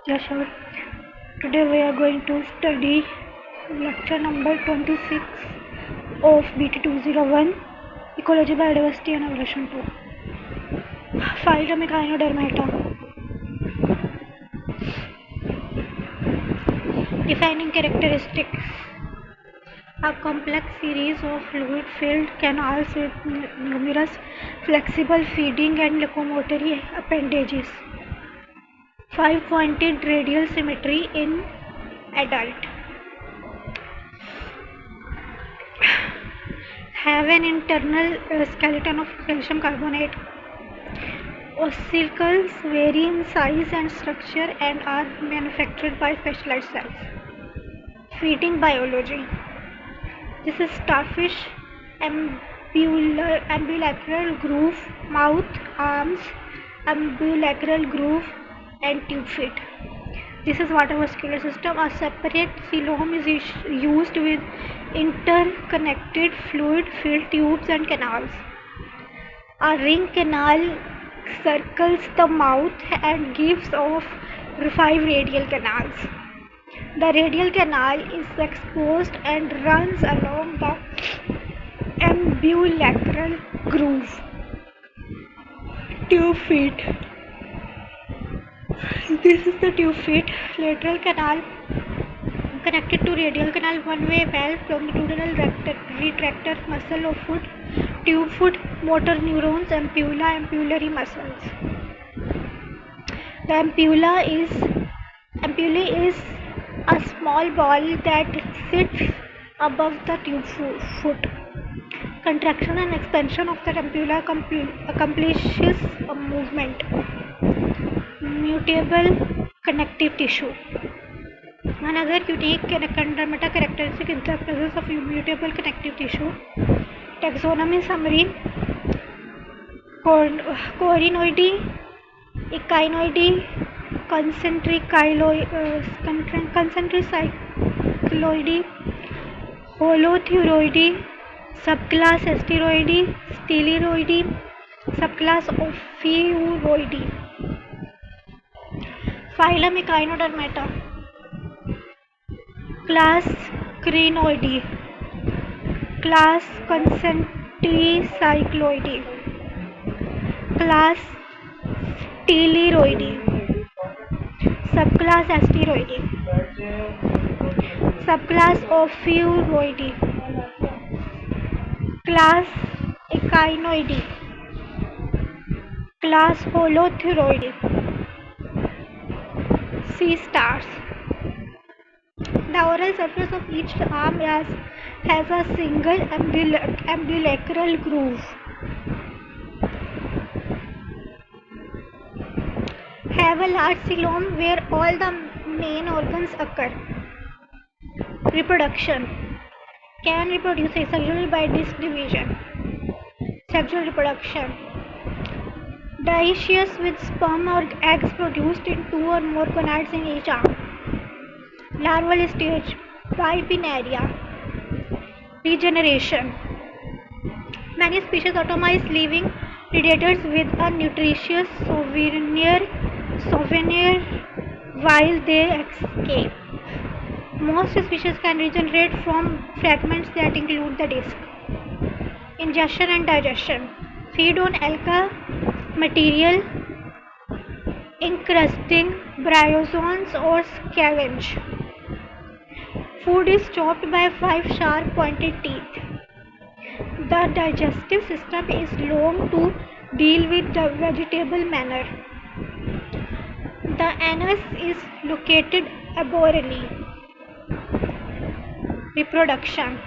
Yeah, sure. Today we are going to study lecture number 26 of BT201 Ecology, Biodiversity and Evolution 2. Phylum Echinodermata. Defining characteristics. A complex series of fluid-filled canals with numerous flexible feeding and locomotory appendages. 5-pointed radial symmetry in adult. Have an internal skeleton of calcium carbonate. Ossicles vary in size and structure and are manufactured by specialized cells. Feeding biology. This is starfish, ambulacral groove, mouth, arms, ambulacral groove, and tube feet. This is water-vascular system. A separate coelom is used with interconnected fluid-filled tubes and canals. A ring canal circles the mouth and gives off 5 radial canals. The radial canal is exposed and runs along the ambulacral groove. Tube feet. This is the tube feet. Lateral canal connected to radial canal, one-way valve, longitudinal retractor muscle of foot, tube foot, motor neurons, ampulla, ampullary muscles. The ampullae is a small ball that sits above the tube foot. Contraction and expansion of the ampulla accomplishes a movement. Mutable connective tissue. Another unique Echinodermata characteristic is the presence of mutable connective tissue. Taxonomy summary: Corynoidy, Echinoidy, concentricycloidy, holothuroidy, subclass Asteroidy, Steleroidy, subclass Ophiuroidy. Phylum Echinodermata. Class Crinoidy, class Concentricycloidy, class Steleroidy, subclass Asteroidy, subclass Ophiuroidy, class Echinoidy, class Holothuroidy. Sea stars. The oral surface of each arm has a single ambulacral groove. Have a large coelom where all the main organs occur. Reproduction. Can reproduce asexually by disc division. Sexual reproduction. Dioecious with sperm or eggs produced in 2 or more gonads in each arm. Larval stage, bipinnaria. Regeneration. Many species atomize, leaving predators with a nutritious souvenir while they escape. Most species can regenerate from fragments that include the disc. Ingestion and digestion. Feed on alga material, encrusting bryozoans or scavenge. Food is chopped by 5 sharp pointed teeth. The digestive system is long to deal with the vegetable manner. The anus is located arboreally. Reproduction.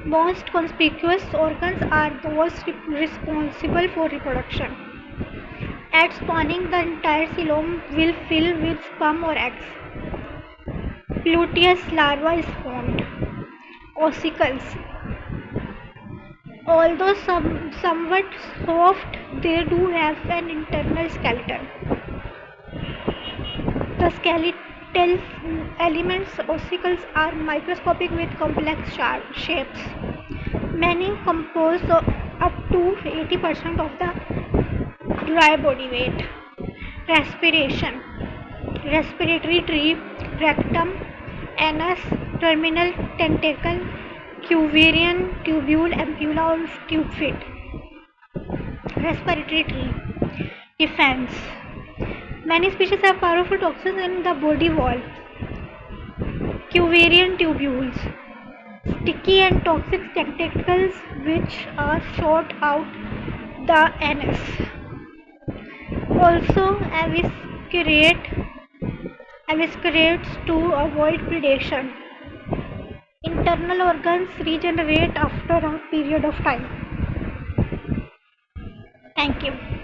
Most conspicuous organs are those responsible for reproduction. At spawning, the entire coelom will fill with sperm or eggs. Luteous larva is formed. Ossicles. Although somewhat soft, they do have an internal skeleton. The skeletal elements, ossicles, are microscopic with complex shapes. Many compose up to 80% of the Dry body weight. Respiration. Respiratory tree, rectum, anus, terminal tentacle, Cuvierian tubule, ampulla of tube feet. Respiratory tree. Defense. Many species have powerful toxins in the body wall. Cuvierian tubules. Sticky and toxic tentacles which are shot out the anus. Also eviscerates to avoid predation. Internal organs regenerate after a period of time. Thank you.